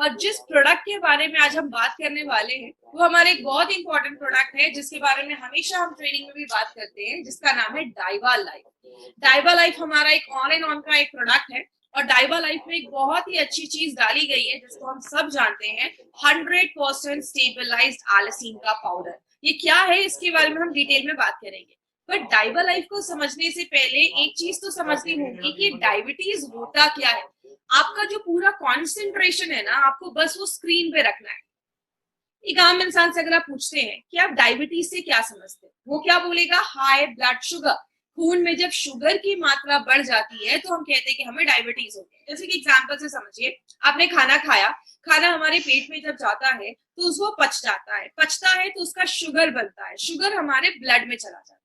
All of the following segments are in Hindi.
और जिस प्रोडक्ट के बारे में आज हम बात करने वाले हैं वो हमारे एक बहुत इंपॉर्टेंट प्रोडक्ट है, जिसके बारे में हमेशा हम ट्रेनिंग में भी बात करते हैं, जिसका नाम है डाइवा लाइफ। डाइवा लाइफ हमारा एक ऑन एंड ऑन का एक प्रोडक्ट है और डाइवा लाइफ में एक बहुत ही अच्छी चीज डाली गई है जिसको हम सब जानते हैं, 100% स्टेबलाइज्ड एलिसिन का पाउडर। ये क्या है इसके बारे में हम डिटेल में बात करेंगे, बट डाइवा लाइफ को समझने से पहले एक चीज तो समझनी होगी कि डायबिटीज होता क्या है। आपका जो पूरा कॉन्सेंट्रेशन है ना, आपको बस वो स्क्रीन पे रखना है। एक आम इंसान से अगर आप पूछते हैं कि आप डायबिटीज से क्या समझते हैं, वो क्या बोलेगा? High blood sugar. खून में जब शुगर की मात्रा बढ़ जाती है तो हम कहते हैं कि हमें डायबिटीज होती है। जैसे कि एग्जांपल से समझिए, आपने खाना खाया, खाना हमारे पेट में जब जाता है तो उसको पचता है तो उसका शुगर बनता है, शुगर हमारे ब्लड में चला जाता है।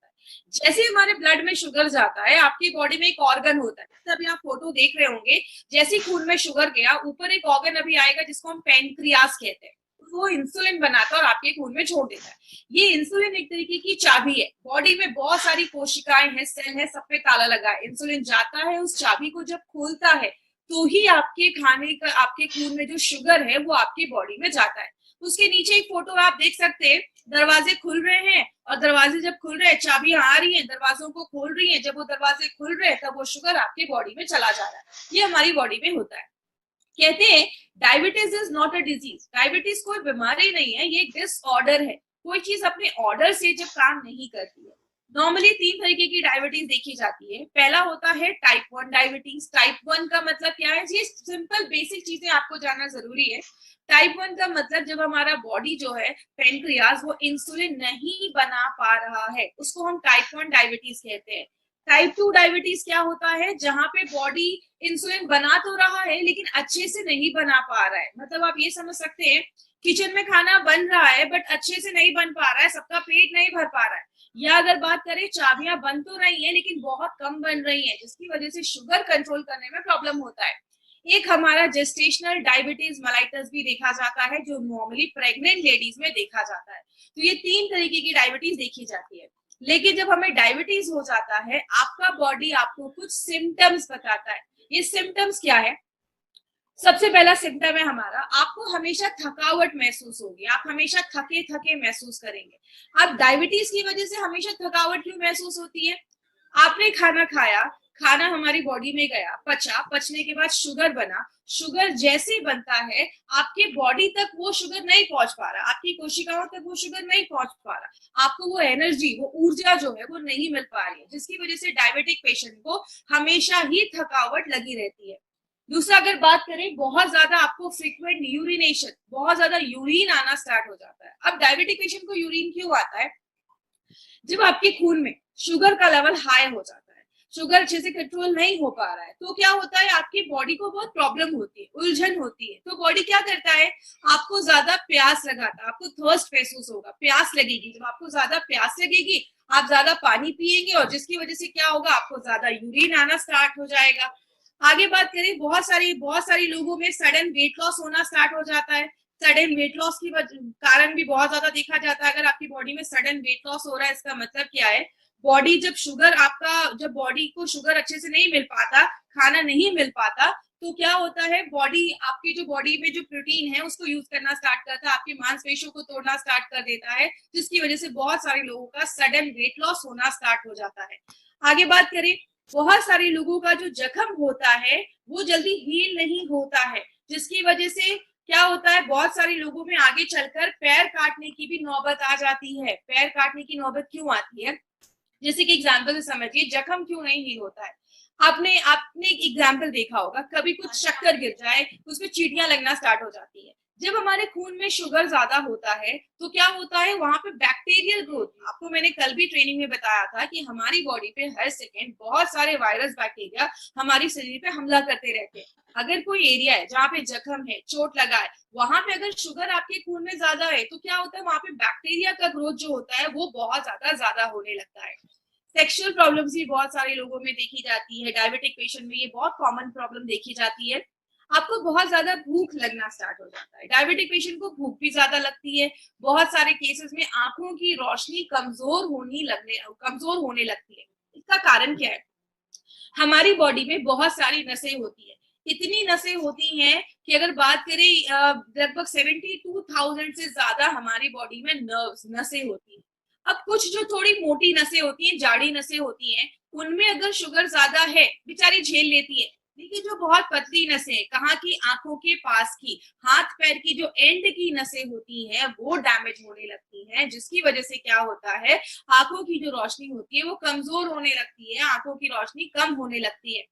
जैसे हमारे ब्लड में शुगर जाता है, आपकी बॉडी में एक ऑर्गन होता है, अभी आप फोटो देख रहे होंगे, जैसे खून में शुगर गया ऊपर एक ऑर्गन अभी आएगा जिसको हम पेनक्रियास कहते हैं। वो इंसुलिन बनाता है और आपके खून में छोड़ देता है। ये इंसुलिन एक तरीके की चाबी है। बॉडी में बहुत सारी कोशिकाएं हैं, सेल है, सब पे ताला लगा है। इंसुलिन जाता है, उस चाबी को जब खोलता है तो ही आपके खाने का, आपके खून में जो शुगर है वो आपकी बॉडी में जाता है। उसके नीचे एक फोटो आप देख सकते हैं, दरवाजे खुल रहे हैं और दरवाजे जब खुल रहे हैं, चाबियां आ रही हैं, दरवाजों को खोल रही हैं। जब वो दरवाजे खुल रहे हैं तब वो शुगर आपके बॉडी में चला जा रहा है। ये हमारी बॉडी में होता है। कहते हैं diabetes is not a disease. Diabetes कोई बीमारी नहीं है, ये एक डिसऑर्डर है। कोई चीज अपने ऑर्डर से जब काम नहीं करती है। नॉर्मली 3 तरीके की डायबिटीज देखी जाती है। पहला होता है टाइप 1 डायबिटीज। टाइप 1 का मतलब क्या है? ये सिंपल बेसिक चीजें आपको जानना जरूरी है। टाइप 1 का मतलब जब हमारा बॉडी जो है, पेनक्रियाज, वो इंसुलिन नहीं बना पा रहा है, उसको हम टाइप 1 डायबिटीज कहते हैं। टाइप 2 डायबिटीज क्या होता है? जहां पे बॉडी इंसुलिन बना तो रहा है लेकिन अच्छे से नहीं बना पा रहा है। मतलब आप ये समझ सकते हैं, किचन में खाना बन रहा है बट अच्छे से नहीं बन पा रहा है, सबका पेट नहीं भर पा रहा है। या अगर बात करें, चाबियां बन तो रही हैं लेकिन बहुत कम बन रही हैं, जिसकी वजह से शुगर कंट्रोल करने में प्रॉब्लम होता है। एक हमारा जेस्टेशनल डायबिटीज मेलाइटस भी देखा जाता है, जो नॉर्मली प्रेग्नेंट लेडीज में देखा जाता है। तो ये 3 तरीके की डायबिटीज देखी जाती है। लेकिन जब हमें डायबिटीज हो जाता है, आपका बॉडी आपको कुछ सिम्टम्स बताता है। ये सिम्टम्स क्या है? सबसे पहला सिम्टम है हमारा, आपको हमेशा थकावट महसूस होगी, आप हमेशा थके थके महसूस करेंगे। अब डायबिटीज की वजह से हमेशा थकावट क्यों महसूस होती है? आपने खाना खाया, खाना हमारी बॉडी में गया, पचा, पचने के बाद शुगर बना, शुगर जैसे बनता है आपके बॉडी तक वो शुगर नहीं पहुंच पा रहा, आपकी कोशिकाओं तक वो शुगर नहीं पहुंच पा रहा, आपको वो एनर्जी, वो ऊर्जा जो है वो नहीं मिल पा रही है, जिसकी वजह से डायबिटिक पेशेंट को हमेशा ही थकावट लगी रहती है। दूसरा, अगर बात करें, बहुत ज्यादा आपको फ्रीक्वेंट यूरिनेशन, बहुत ज्यादा यूरिन आना स्टार्ट हो जाता है। अब डायबिटिक पेशेंट को यूरिन क्यों आता है? जब आपके खून में शुगर का लेवल हाई हो जाता है, शुगर अच्छे से कंट्रोल नहीं हो पा रहा है, तो क्या होता है, आपकी बॉडी को बहुत प्रॉब्लम होती है, उलझन होती है। तो बॉडी क्या करता है, आपको ज्यादा प्यास लगाता है, आपको थर्स्ट महसूस होगा, प्यास लगेगी। जब आपको ज्यादा प्यास लगेगी, आप ज्यादा पानी पिएंगे और जिसकी वजह से क्या होगा, आपको ज्यादा यूरिन आना स्टार्ट हो जाएगा। आगे बात करें, बहुत सारी लोगों में सडन वेट लॉस होना स्टार्ट हो जाता है। सडन वेट लॉस की कारण भी बहुत ज्यादा देखा जाता है। अगर आपकी बॉडी में सडन वेट लॉस हो रहा है, इसका मतलब क्या है, बॉडी जब शुगर, जब बॉडी को शुगर अच्छे से नहीं मिल पाता, खाना नहीं मिल पाता, तो क्या होता है, बॉडी, आपकी जो बॉडी में जो प्रोटीन है उसको यूज करना स्टार्ट करता है, आपकी मांसपेशियों को तोड़ना स्टार्ट कर देता है, जिसकी वजह से बहुत सारे लोगों का सडन वेट लॉस होना स्टार्ट हो जाता है। आगे बात करें, बहुत सारे लोगों का जो जख्म होता है वो जल्दी हील नहीं होता है, जिसकी वजह से क्या होता है, बहुत सारे लोगों में आगे चलकर पैर काटने की भी नौबत आ जाती है। पैर काटने की नौबत क्यों आती है? जैसे कि एग्जाम्पल से समझिए, जख्म क्यों नहीं हील होता है। आपने आपने एक एग्जाम्पल देखा होगा, कभी कुछ शक्कर गिर जाए, उसमें चींटियां लगना स्टार्ट हो जाती है। जब हमारे खून में शुगर ज्यादा होता है तो क्या होता है, वहां पे बैक्टीरियल ग्रोथ, आपको मैंने कल भी ट्रेनिंग में बताया था कि हमारी बॉडी पे हर सेकेंड बहुत सारे वायरस, बैक्टीरिया हमारी शरीर पे हमला करते रहते हैं। अगर कोई एरिया है जहाँ पे जख्म है, चोट लगा है, वहां पे अगर शुगर आपके खून में ज्यादा है तो क्या होता है, वहां पे बैक्टीरिया का ग्रोथ जो होता है वो बहुत ज्यादा होने लगता है। सेक्सुअल प्रॉब्लम्स भी बहुत सारे लोगों में देखी जाती है। डायबिटिक पेशेंट में ये बहुत कॉमन प्रॉब्लम देखी जाती है। आपको बहुत ज्यादा भूख लगना स्टार्ट हो जाता है। डायबिटिक पेशेंट को भूख भी ज्यादा लगती है। बहुत सारे केसेस में आंखों की रोशनी कमजोर होने लगती है। इसका कारण क्या है? हमारी बॉडी में बहुत सारी नसें होती है। इतनी नसें होती हैं कि अगर बात करें लगभग 72,000 से ज्यादा हमारी बॉडी में नर्व्स नसें होती हैं। अब कुछ जो थोड़ी मोटी नसें होती हैं, जाड़ी नसें होती हैं, उनमें अगर शुगर ज्यादा है बेचारी झेल लेती है। लेकिन जो बहुत पतली नसें, कहाँ की, आंखों के पास की, हाथ पैर की जो एंड की नसें होती हैं वो डैमेज होने लगती हैं, जिसकी वजह से क्या होता है, आंखों की जो रोशनी होती है वो कमजोर होने लगती है, आंखों की रोशनी कम होने लगती है,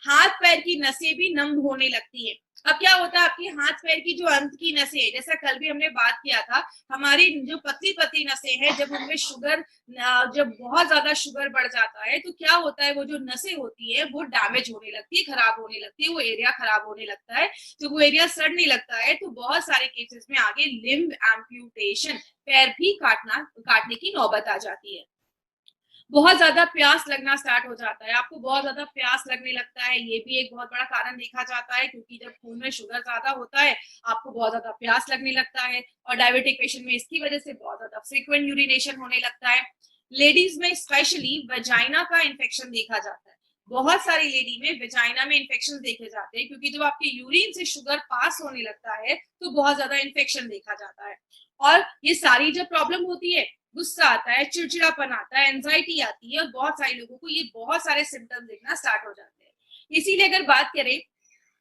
हाथ पैर की नसें भी नम होने लगती है। अब क्या होता है, आपकी हाथ पैर की जो अंत की नसें, जैसा कल भी हमने बात किया था, हमारी जो पतली पतली नसें हैं, जब उनमें शुगर, जब बहुत ज्यादा शुगर बढ़ जाता है तो क्या होता है, वो जो नसें होती है वो डैमेज होने लगती है, खराब होने लगती है, वो एरिया खराब होने लगता है। तो वो एरिया सड़ने लगता है तो बहुत सारे केसेस में आगे लिम्ब एम्प्यूटेशन, पैर भी काटने की नौबत आ जाती है। बहुत ज्यादा प्यास लगना स्टार्ट हो जाता है, आपको बहुत ज्यादा प्यास लगने लगता है, ये भी एक बहुत बड़ा कारण देखा जाता है, क्योंकि जब खून में शुगर ज्यादा होता है आपको बहुत ज्यादा प्यास लगने लगता है। और डायबिटिक पेशेंट में इसकी वजह से बहुत ज्यादा फ्रीक्वेंट यूरिनेशन होने लगता है। लेडीज में स्पेशली वेजाइना का इन्फेक्शन देखा जाता है, बहुत सारी लेडी में वेजाइना में इन्फेक्शन देखे जाते हैं, क्योंकि जब आपके यूरिन से शुगर पास होने लगता है तो बहुत ज्यादा इन्फेक्शन देखा जाता है। और ये सारी जब प्रॉब्लम होती है, गुस्सा आता है, चिड़चिड़ापन आता है, एंजाइटी आती है, और बहुत सारे लोगों को ये बहुत सारे सिम्टम्स दिखना स्टार्ट हो जाते हैं। इसीलिए अगर बात करें,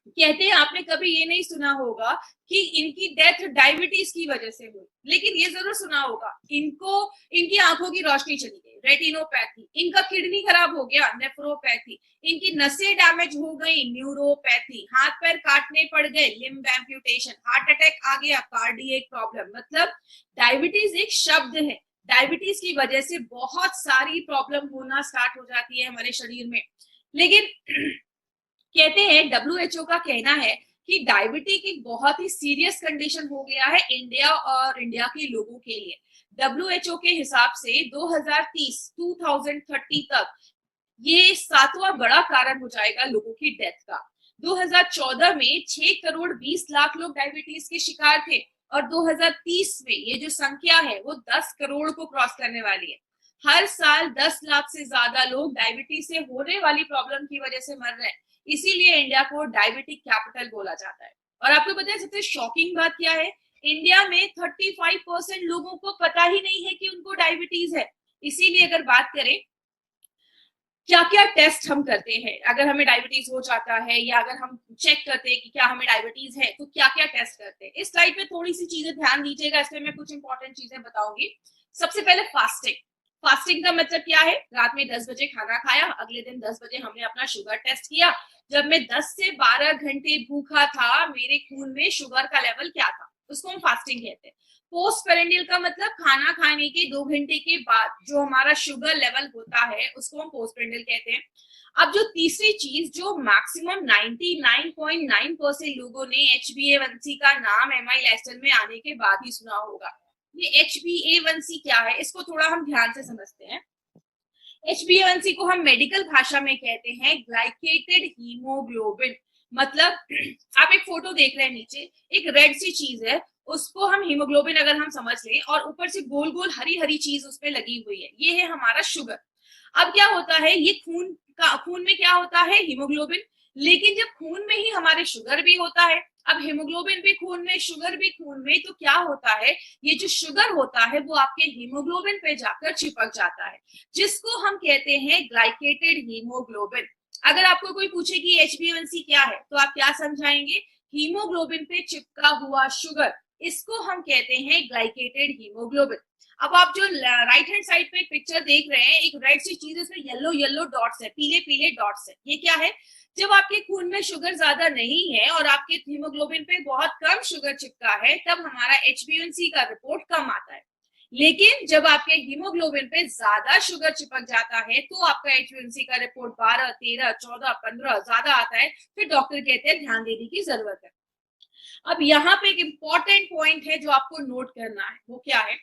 कहते हैं आपने कभी ये नहीं सुना होगा कि इनकी डेथ डायबिटीज की वजह से हुई, लेकिन ये जरूर सुना होगा इनको, इनकी आंखों की रोशनी चली गई, रेटिनोपैथी, इनका किडनी खराब हो गया, नेफ्रोपैथी, इनकी नसें डैमेज हो गई, न्यूरोपैथी, हाथ पैर काटने पड़ गए, लिम्ब एम्प्यूटेशन, हार्ट अटैक आ गया, कार्डियक प्रॉब्लम। मतलब डायबिटीज एक शब्द है, डायबिटीज की वजह से बहुत सारी प्रॉब्लम होना स्टार्ट हो जाती है हमारे शरीर में। लेकिन कहते हैं, डब्ल्यूएचओ का कहना है कि डायबिटीज एक बहुत ही सीरियस कंडीशन हो गया है इंडिया और इंडिया के लोगों के लिए। डब्ल्यूएचओ के हिसाब से 2030 तक ये सातवां बड़ा कारण हो जाएगा लोगों की डेथ का। 2014 में 6 करोड़ 20 लाख लोग डायबिटीज के शिकार थे, और 2030 में ये जो संख्या है वो 10 करोड़ को क्रॉस करने वाली है। हर साल 10 लाख से ज्यादा लोग डायबिटीज से होने वाली प्रॉब्लम की वजह से मर रहे हैं, इसीलिए इंडिया को डायबिटिक कैपिटल बोला जाता है। और आपको पता है सबसे शॉकिंग बात क्या है, इंडिया में 35% लोगों को पता ही नहीं है कि उनको डायबिटीज है। इसीलिए अगर बात करें क्या क्या टेस्ट हम करते हैं अगर हमें डायबिटीज हो जाता है, या अगर हम चेक करते हैं कि क्या हमें डायबिटीज है, तो क्या क्या टेस्ट करते हैं, इस स्लाइड पे थोड़ी सी चीजें ध्यान दीजिएगा, इसमें मैं कुछ इंपॉर्टेंट चीजें बताऊंगी। सबसे पहले फास्टिंग। फास्टिंग का मतलब क्या है, रात में 10 बजे खाना खाया, अगले दिन 10 बजे हमने अपना शुगर टेस्ट किया, जब मैं 10 से 12 घंटे भूखा था, मेरे खून में शुगर का लेवल क्या था, उसको हम फास्टिंग कहते हैं। पोस्ट पेरेंडियल का मतलब खाना खाने के 2 घंटे के बाद जो हमारा शुगर लेवल होता है उसको हम पोस्ट पेरेंडियल कहते हैं। अब जो तीसरी चीज, जो मैक्सिमम 99.9% लोगों ने HbA1c का नाम MI लेस्टन में आने के बाद ही सुना होगा। ये HbA1c क्या है, इसको थोड़ा हम ध्यान से समझते हैं। HbA1c को हम मेडिकल भाषा में कहते हैं ग्लाइकेटेड हीमोग्लोबिन। मतलब आप एक फोटो देख रहे हैं, नीचे एक रेड सी चीज है, उसको हम हीमोग्लोबिन अगर हम समझ लें, और ऊपर से गोल गोल हरी हरी चीज उसपे लगी हुई है, ये है हमारा शुगर। अब क्या होता है, ये खून में क्या होता है, हीमोग्लोबिन, लेकिन जब खून में ही हमारे शुगर भी होता है, अब हीमोग्लोबिन भी खून में, शुगर भी खून में, तो क्या होता है, ये जो शुगर होता है वो आपके हीमोग्लोबिन पे जाकर चिपक जाता है, जिसको हम कहते हैं ग्लाइकेटेड हीमोग्लोबिन। अगर आपको कोई पूछे कि HbA1c क्या है, तो आप क्या समझाएंगे, हीमोग्लोबिन पे चिपका हुआ शुगर, इसको हम कहते हैं ग्लाइकेटेड हीमोग्लोबिन। अब आप जो राइट हैंड साइड पे एक पिक्चर देख रहे हैं, एक रेड सी चीज, इसमें येलो येलो डॉट्स है, पीले पीले डॉट्स है, ये क्या है, जब आपके खून में शुगर ज्यादा नहीं है और आपके हीमोग्लोबिन पे बहुत कम शुगर चिपका है, तब हमारा HbA1c का रिपोर्ट कम आता है। लेकिन जब आपके हीमोग्लोबिन पे ज्यादा शुगर चिपक जाता है तो आपका HbA1c का रिपोर्ट 12, 13, 14, 15 ज्यादा आता है, फिर डॉक्टर कहते हैं ध्यान देने की जरूरत है। अब यहाँ पे एक इंपॉर्टेंट पॉइंट है जो आपको नोट करना है, वो क्या है,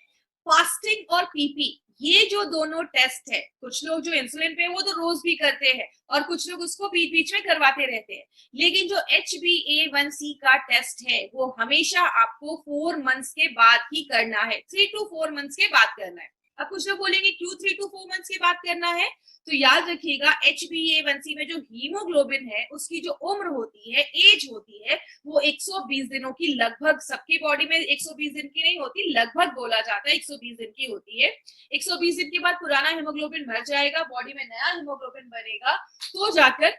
फास्टिंग और पीपी, ये जो दोनों टेस्ट है, कुछ लोग जो इंसुलिन पे वो तो रोज भी करते हैं, और कुछ लोग उसको बीच बीच में करवाते रहते हैं, लेकिन जो HbA1c का टेस्ट है वो हमेशा आपको 4 मंथ्स के बाद ही करना है, 3 to 4 मंथ्स के बाद करना है। अब कुछ लोग बोलेंगे क्यों 3 to 4 मंथ्स के बाद करना है, तो याद रखिएगा HbA1c में जो हीमोग्लोबिन है उसकी जो उम्र होती है, एज होती है, वो 120 दिनों की लगभग, सबके बॉडी में 120 दिन की नहीं होती, लगभग बोला जाता है 120 दिन की होती है। 120 दिन के बाद पुराना हीमोग्लोबिन मर जाएगा, बॉडी में नया हीमोग्लोबिन बनेगा, तो जाकर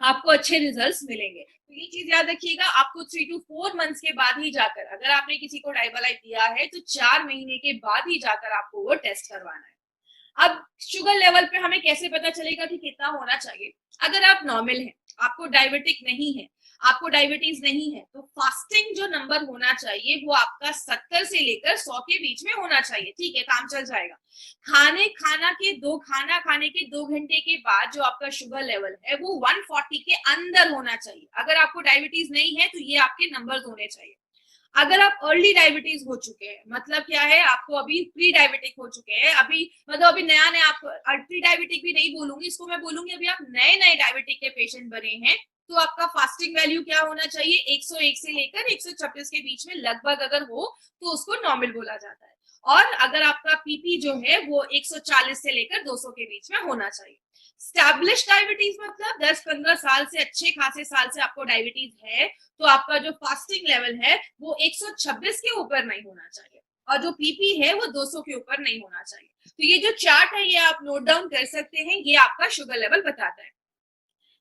आपको अच्छे रिजल्ट्स मिलेंगे। तो ये चीज याद रखिएगा, आपको 3 to 4 मंथ्स के बाद ही जाकर, अगर आपने किसी को डाइवालाइट दिया है तो 4 महीने के बाद ही जाकर आपको वो टेस्ट करवाना है। अब शुगर लेवल पे हमें कैसे पता चलेगा कि कितना होना चाहिए? अगर आप नॉर्मल हैं, आपको डायबिटिक नहीं है, आपको डायबिटीज नहीं है, तो फास्टिंग जो नंबर होना चाहिए वो आपका 70 से लेकर 100 के बीच में होना चाहिए। ठीक है, काम चल जाएगा। खाना खाने के 2 घंटे के बाद जो आपका शुगर लेवल है वो 140 के अंदर होना चाहिए। अगर आपको डायबिटीज नहीं है तो ये आपके नंबर होने चाहिए। अगर आप अर्ली डायबिटीज हो चुके हैं, मतलब क्या है, आपको अभी प्री डायबिटिक हो चुके हैं, अभी मतलब अभी नया नया, आप प्री डायबिटिक भी नहीं बोलूंगी इसको, मैं बोलूंगी अभी आप नए नए डायबिटिक के पेशेंट बने हैं, तो आपका फास्टिंग वैल्यू क्या होना चाहिए? 101 से लेकर 126 के बीच में लगभग अगर हो तो उसको नॉर्मल बोला जाता है। और अगर आपका पीपी जो है वो 140 से लेकर 200 के बीच में होना चाहिए। स्टैब्लिश डायबिटीज मतलब 10-15 साल से, अच्छे खासे साल से आपको डायबिटीज है, तो आपका जो फास्टिंग लेवल है वो 126 के ऊपर नहीं होना चाहिए, और जो पीपी है वो 200 के ऊपर नहीं होना चाहिए। तो ये जो चार्ट है ये आप नोट डाउन कर सकते हैं, ये आपका शुगर लेवल बताता है।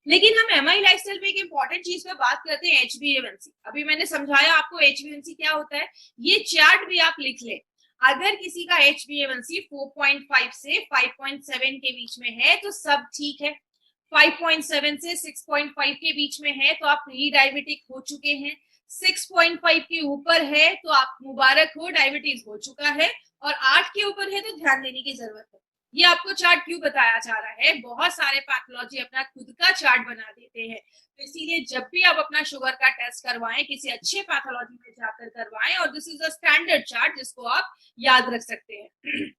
लेकिन हम एमआई लाइफस्टाइल में एक इंपॉर्टेंट चीज पे बात करते हैं, HbA1c। अभी मैंने समझाया आपको HbA1c क्या होता है, ये चार्ट भी आप लिख ले। अगर किसी का HbA1c 4.5 से 5.7 के बीच में है तो सब ठीक है, 5.7 से 6.5 के बीच में है तो आप प्री डायबिटिक हो चुके हैं, 6.5 के ऊपर है तो आप मुबारक हो, डायबिटीज हो चुका है, और 8 के ऊपर है तो ध्यान देने की जरूरत है। ये आपको चार्ट क्यों बताया जा रहा है? बहुत सारे पैथोलॉजी अपना खुद का चार्ट बना देते हैं, तो इसीलिए जब भी आप अपना शुगर का टेस्ट करवाएं, किसी अच्छे पैथोलॉजी में जाकर करवाएं, और this is a standard chart जिसको आप याद रख सकते हैं।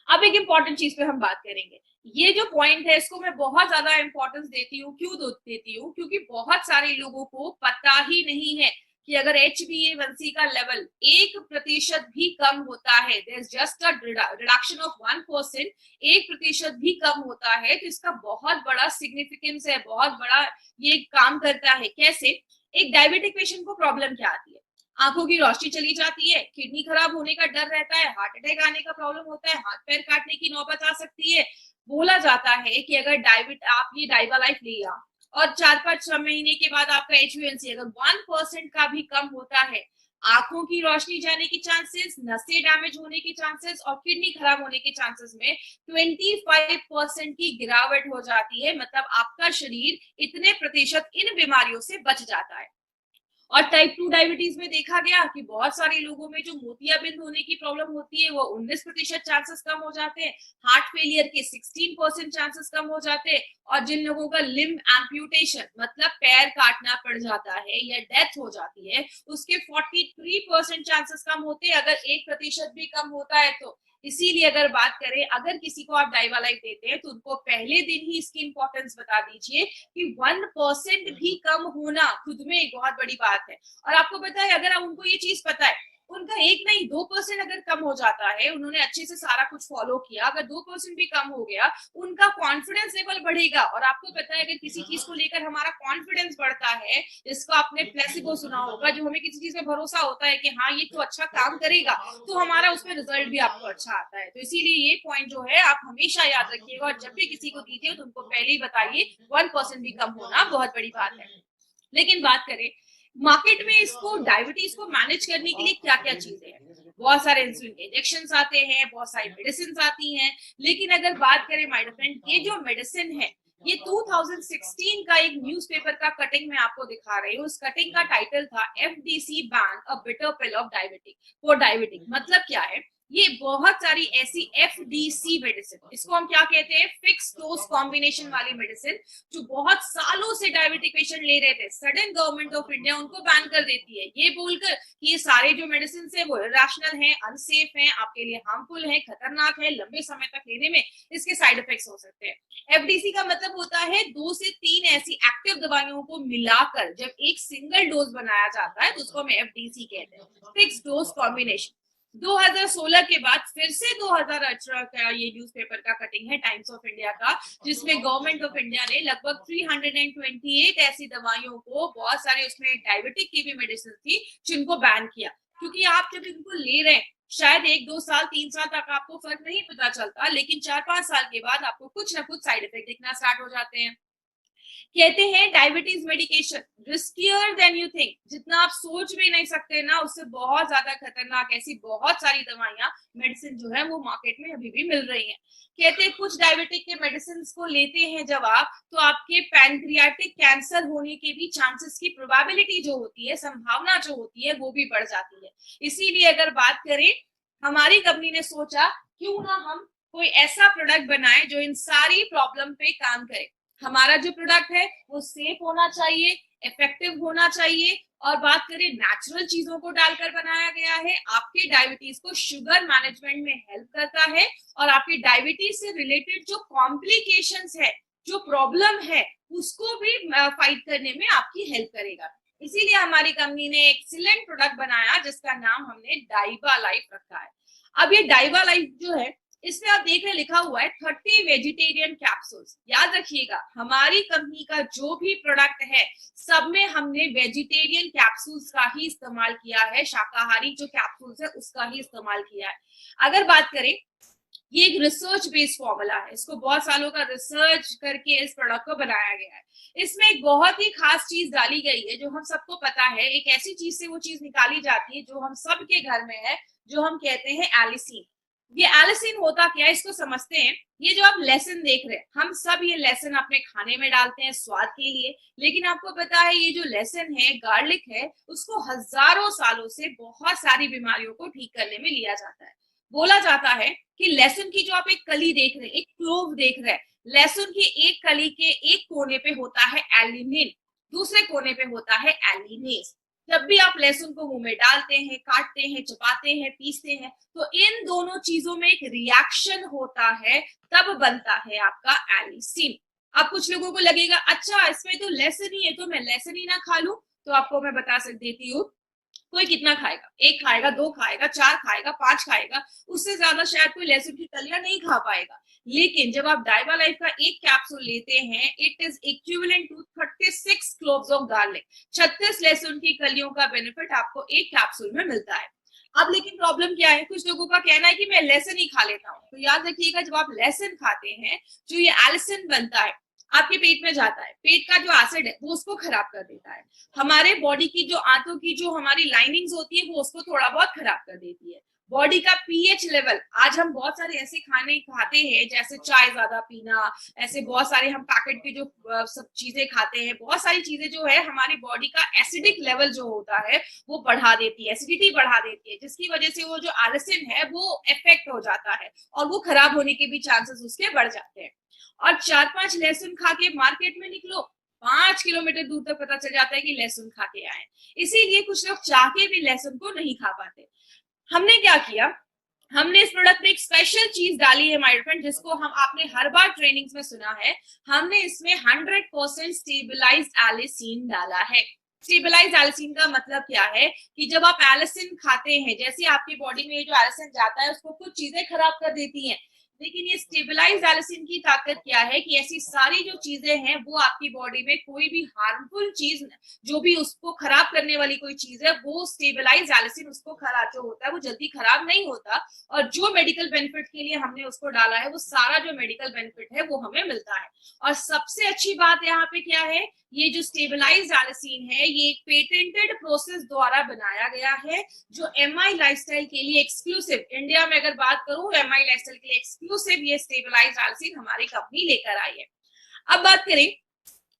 अब एक इंपॉर्टेंट चीज पे हम बात करेंगे। ये जो पॉइंट है इसको मैं बहुत ज्यादा इंपॉर्टेंस देती हूँ। क्यों देती हूँ? क्योंकि बहुत सारे लोगों को पता ही नहीं है कि अगर HbA1c का लेवल 1% भी कम होता है, there is just a reduction of 1%, 1% भी कम होता है, तो इसका बहुत बड़ा सिग्निफिकेंस है, बहुत बड़ा ये काम करता है। कैसे? एक डायबिटिक पेशेंट को प्रॉब्लम क्या आती है? आंखों की रोशनी चली जाती है, किडनी खराब होने का डर रहता है, हार्ट अटैक आने का प्रॉब्लम होता है, हाथ पैर काटने की नौबत आ सकती है। बोला जाता है कि अगर आप ये डाइवालाइफ लिया और 4-5 महीने के बाद आपका HbA1c अगर 1% का भी कम होता है, आंखों की रोशनी जाने की चांसेस, नसें डैमेज होने की चांसेस और किडनी खराब होने के चांसेस में 25% की गिरावट हो जाती है। मतलब आपका शरीर इतने प्रतिशत इन बीमारियों से बच जाता है। और टाइप 2 डायबिटीज में देखा गया कि बहुत सारे लोगों में जो मोतियाबिंद होने की प्रॉब्लम होती है वो 19% चांसेस कम हो जाते हैं, हार्ट फेलियर के 16% चांसेस कम हो जाते हैं, और जिन लोगों का लिम्ब एम्प्यूटेशन मतलब पैर काटना पड़ जाता है या डेथ हो जाती है, उसके 43% चांसेस कम होते हैं अगर 1% भी कम होता है तो। इसीलिए अगर बात करें, अगर किसी को आप डाइवालाइट देते हैं तो उनको पहले दिन ही इसकी इंपॉर्टेंस बता दीजिए कि 1% भी कम होना खुद में एक बहुत बड़ी बात है। और आपको पता है, अगर उनको ये चीज पता है, उनका 1 नहीं 2% अगर कम हो जाता है, उन्होंने अच्छे से सारा कुछ फॉलो किया, अगर 2% भी कम हो गया, उनका कॉन्फिडेंस लेवल बढ़ेगा। और आपको पता है, अगर किसी चीज को लेकर हमारा कॉन्फिडेंस बढ़ता है, जिसको आपने प्लेसिबो सुना होगा, जो हमें किसी चीज में भरोसा होता है कि हाँ ये तो अच्छा काम करेगा, तो हमारा उसमें रिजल्ट भी आपको अच्छा आता है। तो इसीलिए ये पॉइंट जो है आप हमेशा याद रखिएगा, और जब भी किसी को दीजिए तो उनको पहले ही बताइए 1% भी कम होना बहुत बड़ी बात है। लेकिन बात करें मार्केट में इसको, डायबिटीज को मैनेज करने के लिए क्या क्या चीजें हैं? बहुत सारे इंसुलिन के इंजेक्शन आते हैं, बहुत सारी मेडिसिन आती हैं, लेकिन अगर बात करें माय फ्रेंड, ये जो मेडिसिन है ये 2016 का एक न्यूज़पेपर का कटिंग में आपको दिखा रही हूँ। उस कटिंग का टाइटल था FDC ban a bitter pill of diabetic for diabetic. मतलब क्या है, ये बहुत सारी ऐसी FDC मेडिसिन, इसको हम क्या कहते हैं, फिक्स डोज कॉम्बिनेशन वाली मेडिसिन, जो बहुत सालों से डायबिटिक पेशेंट ले रहे थे, सडन गवर्नमेंट ऑफ इंडिया उनको बैन कर देती है, ये बोलकर कि ये सारे जो मेडिसिन है वो इरेशनल हैं, अनसेफ हैं, आपके लिए हार्मफुल है, खतरनाक है, लंबे समय तक लेने में इसके साइड इफेक्ट्स हो सकते हैं। FDC का मतलब होता है 2 से 3 ऐसी एक्टिव दवाइयों को मिलाकर जब एक सिंगल डोज बनाया जाता है तो उसको हम FDC कहते हैं, फिक्स डोज कॉम्बिनेशन। 2016 के बाद फिर से 2018 का ये न्यूज़पेपर का कटिंग है टाइम्स ऑफ इंडिया का, जिसमें गवर्नमेंट ऑफ इंडिया ने लगभग 328 ऐसी दवाइयों को, बहुत सारे उसमें डायबिटिक की भी मेडिसिन थी, जिनको बैन किया। क्योंकि आप जब इनको ले रहे हैं, शायद 1-2 साल 3 साल तक आपको फर्क नहीं पता चलता, लेकिन 4-5 साल के बाद आपको कुछ ना कुछ साइड इफेक्ट दिखना स्टार्ट हो जाते हैं। कहते हैं diabetes medication riskier than you think, जितना आप सोच भी नहीं सकते ना, उससे बहुत ज्यादा खतरनाक ऐसी बहुत सारी दवाइयां, मेडिसिन जो है वो मार्केट में अभी भी मिल रही हैं। कहते हैं कुछ डायबिटिक के मेडिसिन को लेते हैं जब आप, तो आपके पैनक्रियाटिक कैंसर होने के भी चांसेस की प्रोबेबिलिटी जो होती है, संभावना जो होती है, वो भी बढ़ जाती है। इसीलिए अगर बात करें, हमारी कंपनी ने सोचा क्यों ना हम कोई ऐसा प्रोडक्ट बनाए जो इन सारी प्रॉब्लम पे काम करे। हमारा जो प्रोडक्ट है वो सेफ होना चाहिए, इफेक्टिव होना चाहिए, और बात करें नेचुरल चीजों को डालकर बनाया गया है, आपके डायबिटीज को शुगर मैनेजमेंट में हेल्प करता है, और आपके डायबिटीज से रिलेटेड जो कॉम्प्लिकेशंस है, जो प्रॉब्लम है, उसको भी फाइट करने में आपकी हेल्प करेगा। इसीलिए हमारी कंपनी ने एक एक्सीलेंट प्रोडक्ट बनाया जिसका नाम हमने डाइबा लाइफ रखा है। अब ये डाइबा लाइफ जो है, इसमें आप देख रहे लिखा हुआ है 30 वेजिटेरियन कैप्सूल्स। याद रखिएगा, हमारी कंपनी का जो भी प्रोडक्ट है सब में हमने वेजिटेरियन कैप्सूल्स का ही इस्तेमाल किया है, शाकाहारी जो कैप्सूल्स है उसका ही इस्तेमाल किया है। अगर बात करें, ये एक रिसर्च बेस्ड फॉर्मूला है, इसको बहुत सालों का रिसर्च करके इस प्रोडक्ट को बनाया गया है। इसमें एक बहुत ही खास चीज डाली गई है जो हम सबको पता है, एक ऐसी चीज से वो चीज निकाली जाती है जो हम सबके घर में है, जो हम कहते हैं एलिसिन। ये एलिसिन होता क्या है, इसको समझते हैं। ये जो आप लहसुन देख रहे हैं, हम सब ये लहसुन अपने खाने में डालते हैं स्वाद के लिए, लेकिन आपको पता है ये जो लहसुन है, गार्लिक है, उसको हजारों सालों से बहुत सारी बीमारियों को ठीक करने में लिया जाता है। बोला जाता है कि लहसुन की जो आप एक कली देख रहे हैं, एक क्लोव देख रहे हैं, लहसुन की एक कली के एक कोने पे होता है एलिनिन, दूसरे कोने पे होता है एलिनेज। जब भी आप लहसुन को मुंह में डालते हैं, काटते हैं, चबाते हैं, पीसते हैं, तो इन दोनों चीजों में एक रिएक्शन होता है, तब बनता है आपका एलिसिन। अब कुछ लोगों को लगेगा अच्छा इसमें तो लहसुन ही है, तो मैं लहसुन ही ना खा लूं। तो आपको मैं बता देती हूँ, कोई कितना खाएगा, 1 खाएगा, 2 खाएगा, 4 खाएगा, 5 खाएगा, उससे ज्यादा शायद कोई लहसुन की कलियां नहीं खा पाएगा। लेकिन जब आप डाइबा लाइफ का एक कैप्सूल लेते हैं, it is equivalent to 36 cloves of garlic. 36 लहसुन की कलियों का बेनिफिट आपको एक कैप्सूल में मिलता है। अब लेकिन प्रॉब्लम क्या है, कुछ लोगों का कहना है कि मैं लहसुन ही खा लेता हूँ। तो याद रखिएगा, जब आप लहसुन खाते हैं, जो ये एलिसिन बनता है आपके पेट में जाता है, पेट का जो एसिड है वो उसको खराब कर देता है। हमारे बॉडी की जो आंतों की जो हमारी लाइनिंग्स होती है वो उसको थोड़ा बहुत खराब कर देती है। बॉडी का पीएच लेवल, आज हम बहुत सारे ऐसे खाने खाते हैं जैसे चाय ज्यादा पीना, ऐसे बहुत सारे हम पैकेट की जो सब चीजें खाते हैं, बहुत सारी चीजें जो है हमारी बॉडी का एसिडिक लेवल जो होता है वो बढ़ा देती है, एसिडिटी बढ़ा देती है, जिसकी वजह से वो जो एलिसिन है वो इफेक्ट हो जाता है और वो खराब होने के भी चांसेस उसके बढ़ जाते हैं। और 4-5 लहसुन खा के मार्केट में निकलो, 5 किलोमीटर दूर तक पता चल जाता है कि लहसुन खा के आए। इसीलिए कुछ लोग चाह के भी लहसुन को नहीं खा पाते। हमने क्या किया, हमने इस प्रोडक्ट में एक स्पेशल चीज डाली है माय फ्रेंड, जिसको हम आपने हर बार ट्रेनिंग्स में सुना है। हमने इसमें 100% स्टेबलाइज्ड एलिसिन डाला है। स्टेबलाइज्ड एलिसिन का मतलब क्या है कि जब आप एलिसिन खाते हैं, जैसे आपकी बॉडी में जो एलिसिन जाता है उसको कुछ चीजें खराब कर देती हैं, लेकिन ये स्टेबलाइज्ड एलिसिन की ताकत क्या है कि ऐसी सारी जो चीजें हैं वो आपकी बॉडी में कोई भी हार्मफुल चीज, जो भी उसको खराब करने वाली कोई चीज है, वो स्टेबलाइज्ड एलिसिन उसको खराब जो होता है वो जल्दी खराब नहीं होता। और जो मेडिकल बेनिफिट के लिए हमने उसको डाला है, वो सारा जो मेडिकल बेनिफिट है वो हमें मिलता है। और सबसे अच्छी बात यहाँ पे क्या है, ये जो स्टेबलाइज्ड एलिसिन है ये एक पेटेंटेड प्रोसेस द्वारा बनाया गया है, जो एमआई लाइफस्टाइल के लिए एक्सक्लूसिव, इंडिया में अगर बात करूं एमआई लाइफस्टाइल के लिए एक्सक्लूसिव ये स्टेबलाइज्ड एलिसिन हमारी कंपनी लेकर आई है। अब बात करें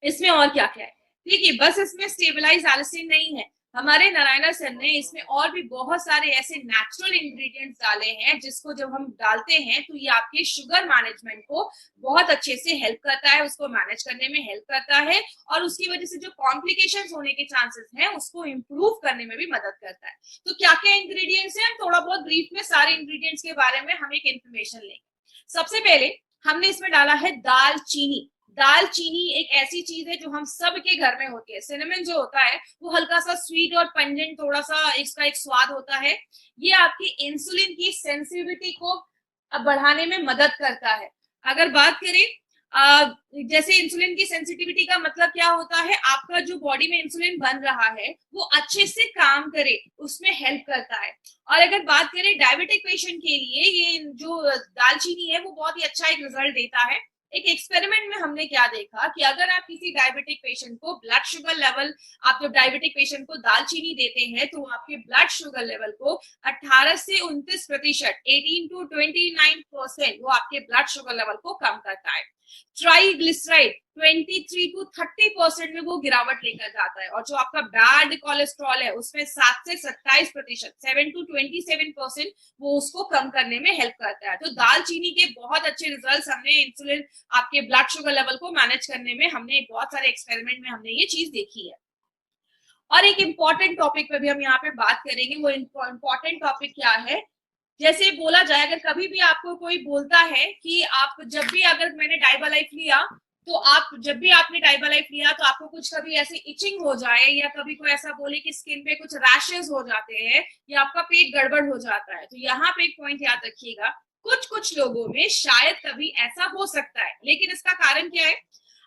इसमें और क्या क्या है। देखिए, बस इसमें स्टेबलाइज्ड एलिसिन नहीं है, हमारे नारायणा सर ने इसमें और भी बहुत सारे ऐसे नेचुरल इंग्रेडिएंट्स डाले हैं, जिसको जब हम डालते हैं तो ये आपके शुगर मैनेजमेंट को बहुत अच्छे से हेल्प करता है, उसको मैनेज करने में हेल्प करता है, और उसकी वजह से जो कॉम्प्लिकेशंस होने के चांसेस हैं उसको इम्प्रूव करने में भी मदद करता है। तो क्या क्या इंग्रेडिएंट्स हैं, हम थोड़ा बहुत ब्रीफ में सारे इंग्रेडिएंट्स के बारे में हम एक इन्फॉर्मेशन लेंगे। सबसे पहले हमने इसमें डाला है दालचीनी। दालचीनी एक ऐसी चीज है जो हम सब के घर में होती है। सिनेमन जो होता है वो हल्का सा स्वीट और पंजेंट, थोड़ा सा इसका एक स्वाद होता है। ये आपकी इंसुलिन की सेंसिटिविटी को बढ़ाने में मदद करता है। अगर बात करें जैसे इंसुलिन की सेंसिटिविटी का मतलब क्या होता है, आपका जो बॉडी में इंसुलिन बन रहा है वो अच्छे से काम करे, उसमें हेल्प करता है। और अगर बात करें डायबिटिक पेशेंट के लिए, ये जो दालचीनी है वो बहुत ही अच्छा एक रिजल्ट देता है। एक एक्सपेरिमेंट में हमने क्या देखा कि अगर आप किसी डायबिटिक पेशेंट को ब्लड शुगर लेवल, आप जब डायबिटिक पेशेंट को दालचीनी देते हैं तो आपके ब्लड शुगर लेवल को 18 से 29%, 18 to 29% वो आपके ब्लड शुगर लेवल को कम करता है। ट्राइग्लिसराइड 23 to 30% में वो गिरावट लेकर जाता है। और जो आपका बैड कोलेस्ट्रॉल है उसमें 7 से 27%, 7 to 27% वो उसको कम करने में हेल्प करता है। तो दालचीनी के बहुत अच्छे रिजल्ट्स हमने इंसुलिन, आपके ब्लड शुगर लेवल को मैनेज करने में, हमने बहुत सारे एक्सपेरिमेंट में हमने ये चीज देखी है। और एक इम्पॉर्टेंट टॉपिक पे भी हम यहाँ पे बात करेंगे। वो इम्पॉर्टेंट टॉपिक क्या है, जैसे बोला जाए, अगर कभी भी आपको कोई बोलता है कि आप जब भी, अगर मैंने डाइबा लाइफ लिया तो आप, जब भी आपने डाइबा लाइफ लिया तो आपको कुछ कभी ऐसे इचिंग हो जाए या कभी कोई ऐसा बोले कि स्किन पे कुछ रैशेस हो जाते हैं या आपका पेट गड़बड़ हो जाता है, तो यहाँ पे एक पॉइंट याद रखिएगा, कुछ कुछ लोगों में शायद कभी ऐसा हो सकता है, लेकिन इसका कारण क्या है,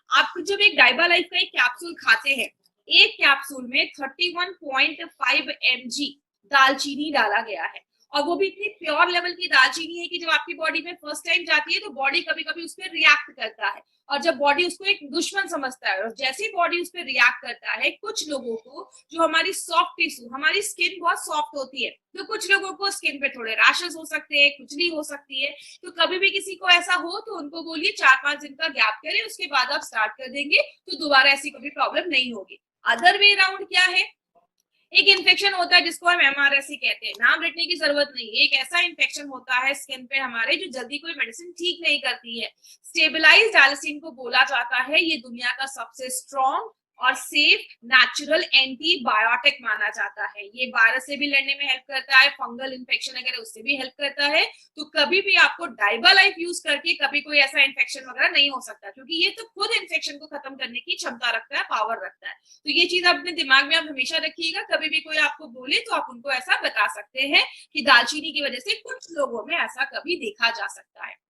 आप जब एक डाइबा लाइफ का एक कैप्सूल खाते हैं, एक कैप्सूल में 31.5 mg दालचीनी डाला गया है। और वो भी इतनी प्योर लेवल की दालचीनी है कि जब आपकी बॉडी में फर्स्ट टाइम जाती है तो बॉडी कभी कभी उस पर रिएक्ट करता है, और जब बॉडी उसको एक दुश्मन समझता है और जैसे ही बॉडी उस पर रिएक्ट करता है, कुछ लोगों को, जो हमारी सॉफ्ट टिश्यू, हमारी स्किन बहुत सॉफ्ट होती है, तो कुछ लोगों को स्किन पे थोड़े रैशेस हो सकते हैं, खुजली हो सकती है। तो कभी भी किसी को ऐसा हो तो उनको बोलिए 4-5 दिन का गैप करें, उसके बाद आप स्टार्ट कर देंगे तो दोबारा ऐसी कभी प्रॉब्लम नहीं होगी। अदर वे राउंड क्या है, एक इन्फेक्शन होता है जिसको हम एमआरएससी कहते हैं, नाम रटने की जरूरत नहीं है। एक ऐसा इन्फेक्शन होता है स्किन पे हमारे जो जल्दी कोई मेडिसिन ठीक नहीं करती है। स्टेबलाइज्ड एल्सिन को बोला जाता है ये दुनिया का सबसे स्ट्रॉन्ग और सेफ नेचुरल एंटीबायोटिक माना जाता है। ये वायरस से भी लड़ने में हेल्प करता है, फंगल इन्फेक्शन वगैरह उससे भी हेल्प करता है। तो कभी भी आपको डाइबा लाइफ यूज करके कभी कोई ऐसा इन्फेक्शन वगैरह नहीं हो सकता, क्योंकि ये तो खुद इन्फेक्शन को खत्म करने की क्षमता रखता है, पावर रखता है। तो ये चीज अपने दिमाग में आप हमेशा रखिएगा, कभी भी कोई आपको बोले तो आप उनको ऐसा बता सकते हैं कि दालचीनी की वजह से कुछ लोगों में ऐसा कभी देखा जा सकता है।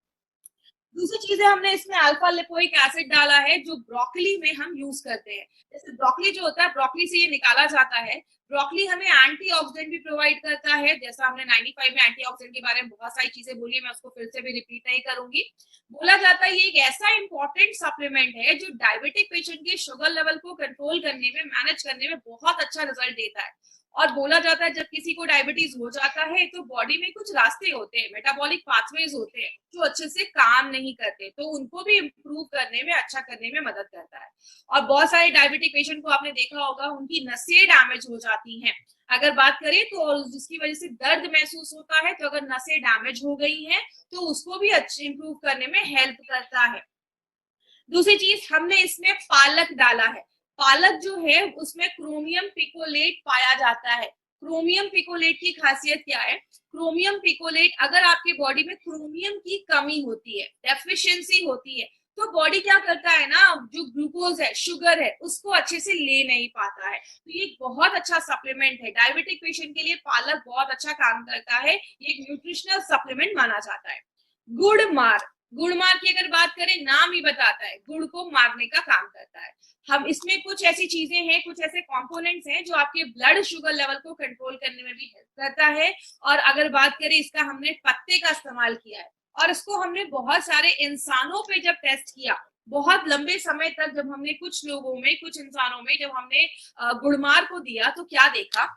दूसरी चीज है, हमने इसमें अल्फा लिपोइक एसिड डाला है जो ब्रोकली में हम यूज करते हैं। जैसे ब्रोकली जो होता है, ब्रोकली से ये निकाला जाता है। ब्रोकली हमें एंटीऑक्सीडेंट भी प्रोवाइड करता है, जैसा हमने 95 में एंटीऑक्सीडेंट के बारे में बहुत सारी चीजें बोली, मैं उसको फिर से भी रिपीट नहीं करूंगी। बोला जाता है ये एक ऐसा इंपॉर्टेंट सप्लीमेंट है जो डायबिटिक पेशेंट के शुगर लेवल को कंट्रोल करने में, मैनेज करने में बहुत अच्छा रिजल्ट देता है। और बोला जाता है जब किसी को डायबिटीज हो जाता है तो बॉडी में कुछ रास्ते होते हैं, मेटाबॉलिक पाथवेज होते हैं जो अच्छे से काम नहीं करते, तो उनको भी इम्प्रूव करने में, अच्छा करने में मदद करता है। और बहुत सारे डायबिटिक पेशेंट को आपने देखा होगा उनकी नसें डैमेज हो जाती हैं। अगर बात करें तो जिसकी वजह से दर्द महसूस होता है, तो अगर नसें डैमेज हो गई हैं तो उसको भी अच्छे इम्प्रूव करने में हेल्प करता है। दूसरी चीज, हमने इसमें पालक डाला है। पालक जो है उसमें क्रोमियम पिकोलेट पाया जाता है। क्रोमियम पिकोलेट की खासियत क्या है, क्रोमियम पिकोलेट, अगर आपके बॉडी में क्रोमियम की कमी होती है, डेफिशिएंसी होती है, तो बॉडी क्या करता है ना, जो ग्लूकोज है, शुगर है, उसको अच्छे से ले नहीं पाता है। तो ये बहुत अच्छा सप्लीमेंट है डायबिटिक पेशेंट के लिए, पालक बहुत अच्छा काम करता है, ये एक न्यूट्रिशनल सप्लीमेंट माना जाता है। गुड़ मार, गुड़ मार की अगर बात करें, नाम ही बताता है गुड़ को मारने का काम करता है। हम इसमें कुछ ऐसी चीजें हैं, कुछ ऐसे कंपोनेंट्स हैं जो आपके ब्लड शुगर लेवल को कंट्रोल करने में भी हेल्प करता है। और अगर बात करें इसका, हमने पत्ते का इस्तेमाल किया है और इसको हमने बहुत सारे इंसानों पे जब टेस्ट किया, बहुत लंबे समय तक, जब हमने कुछ लोगों में, कुछ इंसानों में जब हमने गुड़मार को दिया तो क्या देखा,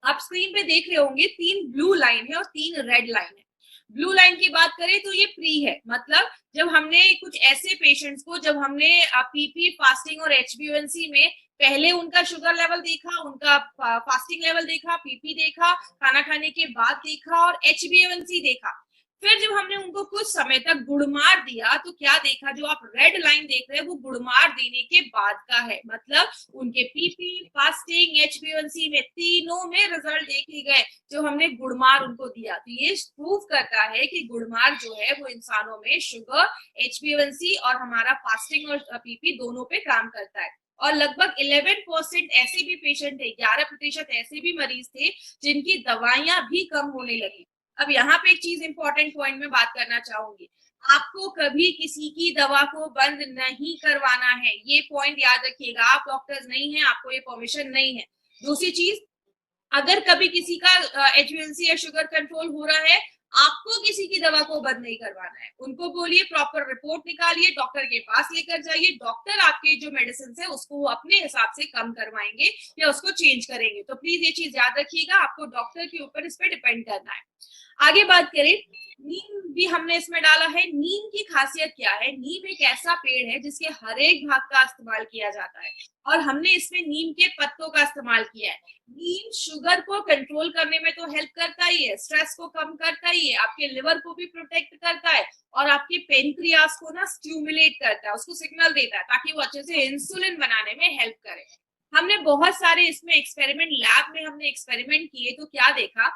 आप स्क्रीन पे देख रहे होंगे 3 ब्लू लाइन है और 3 रेड लाइन है। ब्लू लाइन की बात करें तो ये प्री है, मतलब जब हमने कुछ ऐसे पेशेंट्स को, जब हमने पीपी फास्टिंग और एचबीएनसी में पहले उनका शुगर लेवल देखा, उनका फास्टिंग लेवल देखा, पीपी देखा, खाना खाने के बाद देखा और एचबीएनसी देखा, फिर जब हमने उनको कुछ समय तक गुड़मार दिया तो क्या देखा, जो आप रेड लाइन देख रहे हैं वो गुड़मार देने के बाद का है, मतलब उनके पीपी, फास्टिंग, HbA1c में तीनों में रिजल्ट देखे गए जो हमने गुड़मार उनको दिया। तो ये प्रूव करता है कि गुड़मार जो है वो इंसानों में शुगर, HbA1c और हमारा फास्टिंग और पीपी दोनों पे काम करता है। और लगभग 11% ऐसे भी पेशेंट थे, 11% ऐसे भी मरीज थे जिनकी दवाइयां भी कम होने लगी। अब यहाँ पे एक चीज इंपॉर्टेंट पॉइंट में बात करना चाहूंगी, आपको कभी किसी की दवा को बंद नहीं करवाना है, ये पॉइंट याद रखिएगा। आप डॉक्टर्स नहीं है, आपको ये परमिशन नहीं है। दूसरी चीज, अगर कभी किसी का HbA1c या शुगर कंट्रोल हो रहा है, आपको किसी की दवा को बंद नहीं करवाना है। उनको बोलिए प्रॉपर रिपोर्ट निकालिए, डॉक्टर के पास लेकर जाइए, डॉक्टर आपके जो मेडिसिन है उसको वो अपने हिसाब से कम करवाएंगे या उसको चेंज करेंगे। तो प्लीज ये चीज याद रखिएगा, आपको डॉक्टर के ऊपर इस पर डिपेंड करना है। आगे बात करें, नीम भी हमने इसमें डाला है। नीम की खासियत क्या है, नीम एक ऐसा पेड़ है जिसके हर एक भाग का इस्तेमाल किया जाता है और हमने इसमें नीम के पत्तों का इस्तेमाल किया है। नीम शुगर को कंट्रोल करने में तो हेल्प करता ही है, स्ट्रेस को कम करता ही है, आपके लिवर को भी प्रोटेक्ट करता है और आपके पेनक्रियास को ना स्टिमुलेट करता है, उसको सिग्नल देता है ताकि वो अच्छे से इंसुलिन बनाने में हेल्प करे। हमने बहुत सारे इसमें एक्सपेरिमेंट, लैब में हमने एक्सपेरिमेंट किए तो क्या देखा,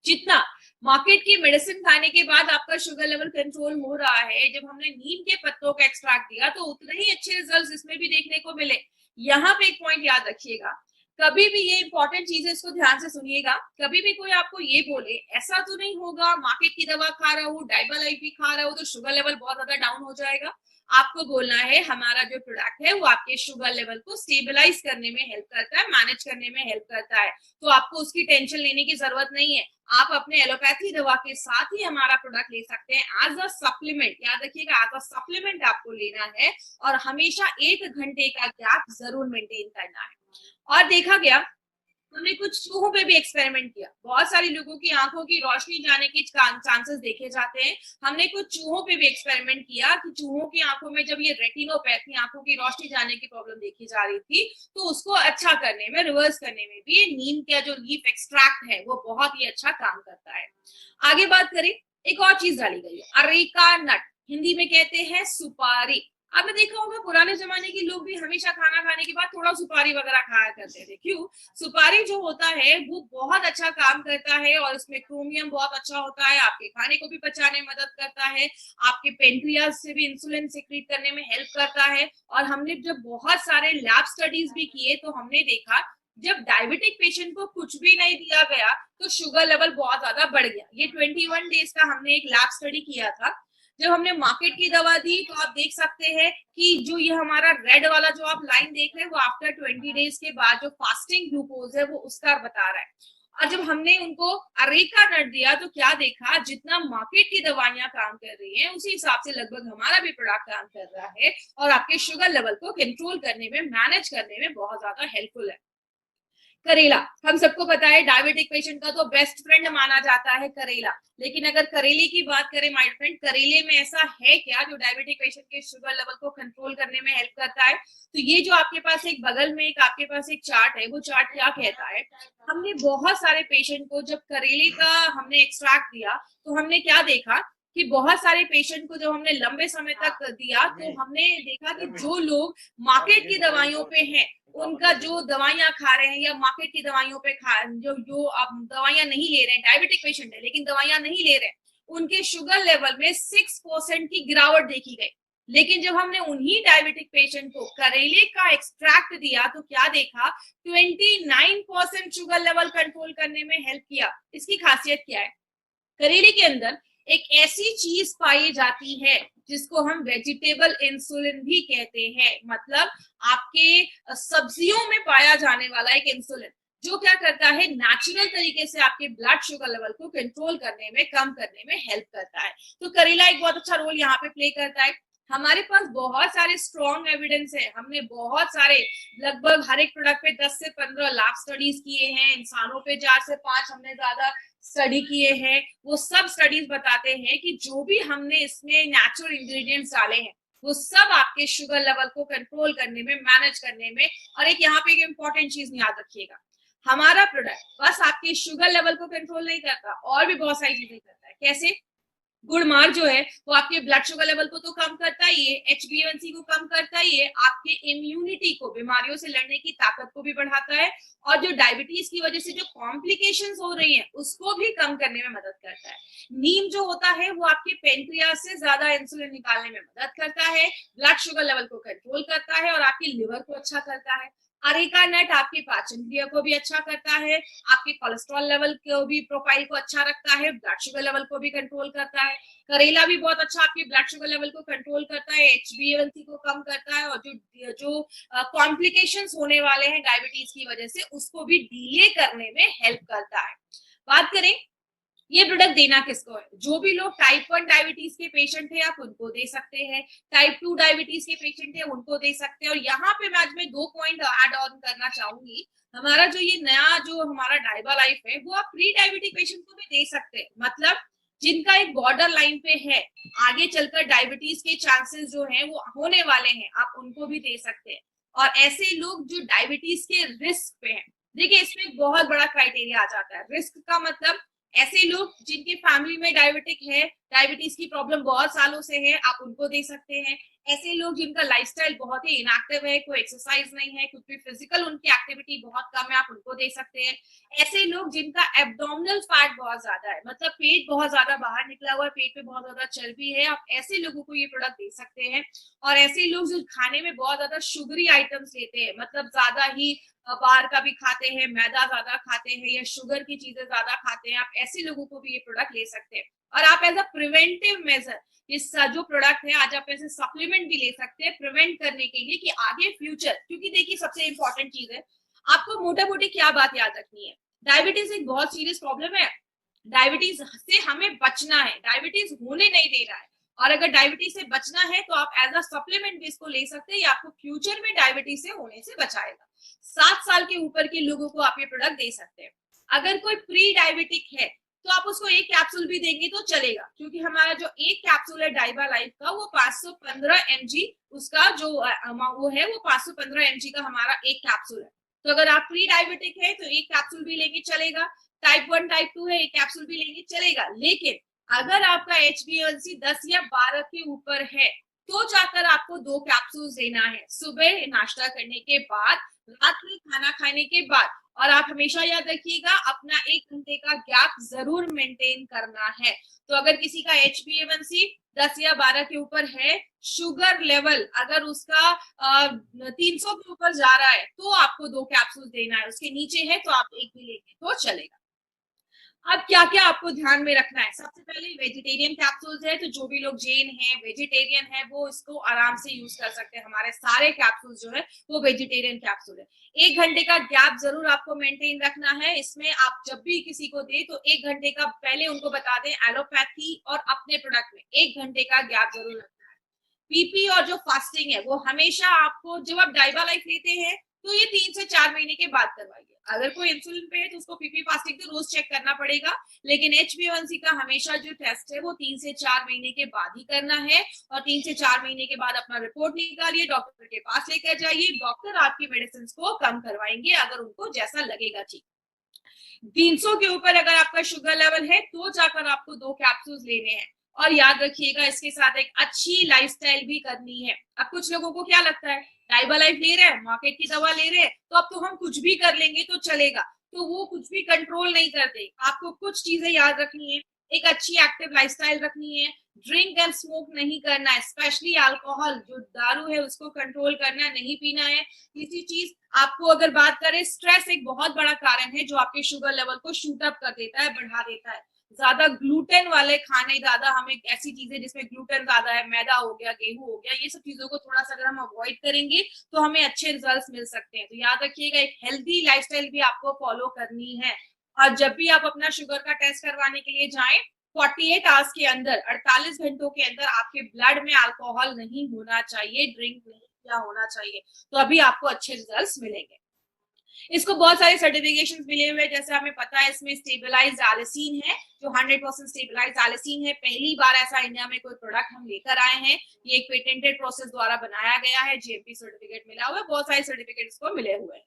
जितना मार्केट की मेडिसिन खाने के बाद आपका शुगर लेवल कंट्रोल हो रहा है, जब हमने नीम के पत्तों का एक्सट्रैक्ट दिया तो उतने ही अच्छे रिजल्ट्स इसमें भी देखने को मिले। यहाँ पे एक पॉइंट याद रखिएगा, कभी भी ये इंपॉर्टेंट चीज है, इसको ध्यान से सुनिएगा। कभी भी कोई आपको ये बोले ऐसा तो नहीं होगा मार्केट की दवा खा रहा हूँ, डाइबालाइफ भी खा रहा हूँ तो शुगर लेवल बहुत ज्यादा डाउन हो जाएगा। आपको बोलना है हमारा जो प्रोडक्ट है वो आपके शुगर लेवल को स्टेबलाइज करने में हेल्प करता है, मैनेज करने में हेल्प करता है, तो आपको उसकी टेंशन लेने की जरूरत नहीं है। आप अपने एलोपैथी दवा के साथ ही हमारा प्रोडक्ट ले सकते हैं एज अ सप्लीमेंट। याद रखिएगा, एज अ सप्लीमेंट आपको लेना है और हमेशा 1 घंटे का गैप जरूर मेंटेन करना है। और देखा गया, हमने कुछ चूहों पे भी एक्सपेरिमेंट किया। बहुत सारे लोगों की आंखों की रोशनी जाने के चांसेस देखे जाते हैं। हमने कुछ चूहों पे भी एक्सपेरिमेंट किया कि चूहों की आंखों में जब ये रेटिनोपैथी, आंखों की रोशनी जाने की प्रॉब्लम देखी जा रही थी, तो उसको अच्छा करने में, रिवर्स करने में भी नीम का जो लीफ एक्सट्रैक्ट है वो बहुत ही अच्छा काम करता है। आगे बात करें, एक और चीज डाली गई है, अरेका नट, हिंदी में कहते हैं सुपारी। आपने देखा होगा पुराने जमाने के लोग भी हमेशा खाना खाने के बाद थोड़ा सुपारी वगैरह खाया करते थे। क्यों? सुपारी जो होता है वो बहुत अच्छा काम करता है और उसमें क्रोमियम बहुत अच्छा होता है, आपके खाने को भी पचाने में मदद करता है, आपके पेनक्रियास से भी इंसुलिन सिक्रीट करने में हेल्प करता है। और हमने जब बहुत सारे लैब स्टडीज भी किए तो हमने देखा जब डायबिटिक पेशेंट को कुछ भी नहीं दिया गया तो शुगर लेवल बहुत ज्यादा बढ़ गया। ये 21 डेज का हमने एक लैब स्टडी किया था। जब हमने मार्केट की दवा दी तो आप देख सकते हैं कि जो ये हमारा रेड वाला जो आप लाइन देख रहे हैं वो आफ्टर 20 डेज के बाद जो फास्टिंग ग्लूकोज है वो उसका बता रहा है। और जब हमने उनको अरेका नट दिया तो क्या देखा, जितना मार्केट की दवाइयां काम कर रही हैं उसी हिसाब से लगभग हमारा भी प्रोडक्ट काम कर रहा है और आपके शुगर लेवल को कंट्रोल करने में, मैनेज करने में बहुत ज्यादा हेल्पफुल है। करेला, हम सबको पता है डायबिटिक पेशेंट का तो बेस्ट फ्रेंड माना जाता है करेला। लेकिन अगर करेले की बात करें माय फ्रेंड, करेले में ऐसा है क्या जो डायबिटिक पेशेंट के शुगर लेवल को कंट्रोल करने में हेल्प करता है? तो ये जो आपके पास एक बगल में एक आपके पास एक चार्ट है, वो चार्ट क्या कहता है, हमने बहुत सारे पेशेंट को जब करेले का हमने एक्सट्रैक्ट दिया तो हमने क्या देखा कि बहुत सारे पेशेंट को जब हमने लंबे समय तक दिया तो हमने देखा कि जो लोग मार्केट की दवाइयों पे हैं, उनका जो दवाइयां खा रहे हैं या मार्केट की दवाइयों पे जो जो आप दवाइयां नहीं ले रहे हैं, डायबिटिक पेशेंट है लेकिन दवाइयां नहीं ले रहे हैं, उनके शुगर लेवल में 6% की गिरावट देखी गई। लेकिन जब हमने उन्हीं डायबिटिक पेशेंट को करेले का एक्सट्रैक्ट दिया तो क्या देखा, 29% शुगर लेवल कंट्रोल करने में हेल्प किया। इसकी खासियत क्या है, करेले के अंदर एक ऐसी चीज पाई जाती है जिसको हम वेजिटेबल इंसुलिन भी कहते हैं, मतलब आपके सब्जियों में पाया जाने वाला एक इंसुलिन जो क्या करता है, नेचुरल तरीके से आपके ब्लड शुगर लेवल को कंट्रोल करने में, कम करने में हेल्प करता है। तो करेला एक बहुत अच्छा रोल यहाँ पे प्ले करता है। हमारे पास बहुत सारे स्ट्रॉन्ग एविडेंस है, हमने बहुत सारे, लगभग हर एक प्रोडक्ट पे 10 से 15 लैब स्टडीज किए हैं, इंसानों पे 4 से 5 हमने ज्यादा स्टडी किए हैं। वो सब स्टडीज बताते हैं कि जो भी हमने इसमें नेचुरल इंग्रेडिएंट्स डाले हैं वो सब आपके शुगर लेवल को कंट्रोल करने में, मैनेज करने में। और एक यहाँ पे एक इम्पोर्टेंट चीज याद रखिएगा, हमारा प्रोडक्ट बस आपके शुगर लेवल को कंट्रोल नहीं करता, और भी बहुत सारी चीजें करता है। कैसे? गुड़मार जो है वो आपके ब्लड शुगर लेवल को तो कम करता ही है, HbA1c को कम करता ही है, आपके इम्यूनिटी को, बीमारियों से लड़ने की ताकत को भी बढ़ाता है, और जो डायबिटीज की वजह से जो कॉम्प्लिकेशंस हो रही हैं उसको भी कम करने में मदद करता है। नीम जो होता है वो आपके पेनक्रियास से ज्यादा इंसुलिन निकालने में मदद करता है, ब्लड शुगर लेवल को कंट्रोल करता है और आपके लिवर को अच्छा करता है। अरेका नट आपके पाचन क्रिया को भी अच्छा करता है, आपके कोलेस्ट्रॉल लेवल को भी, प्रोफाइल को अच्छा रखता है, ब्लड शुगर लेवल को भी कंट्रोल करता है। करेला भी बहुत अच्छा आपके ब्लड शुगर लेवल को कंट्रोल करता है, HbA1c को कम करता है, और जो जो कॉम्प्लिकेशंस होने वाले हैं डायबिटीज की वजह से उसको भी डिले करने में हेल्प करता है। बात करें ये प्रोडक्ट देना किसको है, जो भी लोग टाइप 1 डायबिटीज के पेशेंट है आप उनको दे सकते हैं, टाइप 2 डायबिटीज के पेशेंट है उनको दे सकते हैं। और यहाँ पे मैं आज में 2 पॉइंट ऐड ऑन करना चाहूंगी। हमारा जो ये नया जो हमारा डाइबा लाइफ है वो आप प्री डायबिटिक पेशेंट को भी दे सकते हैं, मतलब जिनका एक बॉर्डर लाइन पे है, आगे चलकर डायबिटीज के चांसेस जो है वो होने वाले हैं, आप उनको भी दे सकते हैं। और ऐसे लोग जो डायबिटीज के रिस्क पे हैं, देखिए इसमें एक बहुत बड़ा क्राइटेरिया आ जाता है। रिस्क का मतलब ऐसे लोग जिनकी फैमिली में डायबिटिक है, डायबिटीज की प्रॉब्लम बहुत सालों से है, आप उनको दे सकते हैं। ऐसे लोग जिनका लाइफस्टाइल बहुत ही इनएक्टिव है, कोई एक्सरसाइज नहीं है, कुछ भी फिजिकल उनकी एक्टिविटी बहुत कम है, आप उनको दे सकते हैं। ऐसे लोग जिनका एब्डोमिनल फैट बहुत ज्यादा है, मतलब पेट बहुत ज्यादा बाहर निकला हुआ है, पेट पे बहुत ज्यादा चर्बी है, आप ऐसे लोगों को ये प्रोडक्ट दे सकते हैं। और ऐसे लोग जो खाने में बहुत ज्यादा शुगरी आइटम्स लेते हैं, मतलब ज्यादा ही बाहर का भी खाते हैं, मैदा ज्यादा खाते हैं या शुगर की चीजें ज्यादा खाते हैं, आप ऐसे लोगों को भी ये प्रोडक्ट ले सकते हैं। और आप एज अ प्रिवेंटिव मेजर इस जो प्रोडक्ट है आज आप ऐसे सप्लीमेंट भी ले सकते हैं प्रिवेंट करने के लिए कि आगे फ्यूचर, क्योंकि देखिए सबसे इंपॉर्टेंट चीज है, आपको मोटा मोटी क्या बात याद रखनी है, डायबिटीज एक बहुत सीरियस प्रॉब्लम है, डायबिटीज से हमें बचना है, डायबिटीज होने नहीं देना है। और अगर डायबिटीज से बचना है तो आप एज अ सप्लीमेंट भी इसको ले सकते हैं, ये आपको फ्यूचर में डायबिटीज से होने से बचाएगा। 7 साल के ऊपर के लोगों को आप ये प्रोडक्ट दे सकते हैं। अगर कोई प्री डायबिटिक है तो आप उसको एक कैप्सूल भी देंगे तो चलेगा, क्योंकि हमारा जो एक कैप्सूल है डाइबा लाइफ का वो 515 mg, उसका जो वो है वो 515 mg का हमारा एक कैप्सूल है। तो अगर आप प्री डायबिटिक है तो एक कैप्सूल भी लेंगे चलेगा, टाइप 1 टाइप 2 है एक कैप्सूल भी लेंगे चलेगा। लेकिन अगर आपका HbA1c 10 या 12 के ऊपर है तो जाकर आपको 2 कैप्सूल देना है, सुबह नाश्ता करने के बाद, रात में खाना खाने के बाद। और आप हमेशा याद रखिएगा अपना 1 घंटे का गैप जरूर मेंटेन करना है। तो अगर किसी का HbA1c 10 या 12 के ऊपर है, शुगर लेवल अगर उसका 300 के ऊपर जा रहा है तो आपको 2 कैप्सूल देना है, उसके नीचे है तो आप एक भी लेंगे तो चलेगा। अब क्या क्या आपको ध्यान में रखना है, सबसे पहले वेजिटेरियन कैप्सूल्स है, तो जो भी लोग जैन है, वेजिटेरियन है, वो इसको आराम से यूज कर सकते हैं। हमारे सारे कैप्सूल्स जो है वो वेजिटेरियन कैप्सूल है। 1 घंटे का गैप जरूर आपको मेंटेन रखना है। इसमें आप जब भी किसी को दे तो 1 घंटे का पहले उनको बता दें, एलोपैथी और अपने प्रोडक्ट में 1 घंटे का गैप जरूर रखना है। पीपी और जो फास्टिंग है वो हमेशा आपको, जब आप डाइबा लाइफ लेते हैं तो ये 3 से 4 महीने के बाद करवाइए। अगर कोई इंसुलिन पे है तो उसको पीपी फास्टिंग तो रोज चेक करना पड़ेगा, लेकिन HbA1c का हमेशा जो टेस्ट है वो 3 से 4 महीने के बाद ही करना है। और 3 से 4 महीने के बाद अपना रिपोर्ट निकालिए, डॉक्टर के पास लेकर जाइए, डॉक्टर आपकी मेडिसिन को कम करवाएंगे अगर उनको जैसा लगेगा ठीक। 300 के ऊपर अगर आपका शुगर लेवल है तो जाकर आपको 2 कैप्सूल्स लेने हैं। और याद रखिएगा इसके साथ एक अच्छी लाइफस्टाइल भी करनी है। अब कुछ लोगों को क्या लगता है, डाइबा लाइफ ले रहे हैं, मार्केट की दवा ले रहे हैं, तो अब तो हम कुछ भी कर लेंगे तो चलेगा, तो वो कुछ भी कंट्रोल नहीं करते। आपको कुछ चीजें याद रखनी है, एक अच्छी एक्टिव लाइफस्टाइल रखनी है, ड्रिंक एंड स्मोक नहीं करना है, स्पेशली अल्कोहल जो दारू है उसको कंट्रोल करना है, नहीं पीना है। तीसरी चीज आपको अगर बात करें, स्ट्रेस एक बहुत बड़ा कारण है जो आपके शुगर लेवल को शूट अप कर देता है, बढ़ा देता है। ज्यादा ग्लूटेन वाले खाने, ज्यादा हमें ऐसी चीजें जिसमें ग्लूटेन ज्यादा है, मैदा हो गया, गेहूं हो गया, ये सब चीजों को थोड़ा सा अगर हम अवॉइड करेंगे तो हमें अच्छे रिजल्ट्स मिल सकते हैं। तो याद रखिएगा एक हेल्दी लाइफस्टाइल भी आपको फॉलो करनी है। और जब भी आप अपना शुगर का टेस्ट करवाने के लिए जाएं, 48 आवर्स के अंदर, 48 घंटों के अंदर आपके ब्लड में अल्कोहल नहीं होना चाहिए, ड्रिंक नहीं किया होना चाहिए, तो अभी आपको अच्छे रिजल्ट्स मिलेंगे। इसको बहुत सारे सर्टिफिकेशन मिले हुए हैं, जैसे हमें पता है इसमें स्टेबलाइज्ड एलिसिन है, जो 100% स्टेबलाइज्ड एलिसिन है। पहली बार ऐसा इंडिया में कोई प्रोडक्ट हम लेकर आए हैं, ये एक पेटेंटेड प्रोसेस द्वारा बनाया गया है, GMP सर्टिफिकेट मिला हुआ है, बहुत सारे सर्टिफिकेट इसको मिले हुए हैं।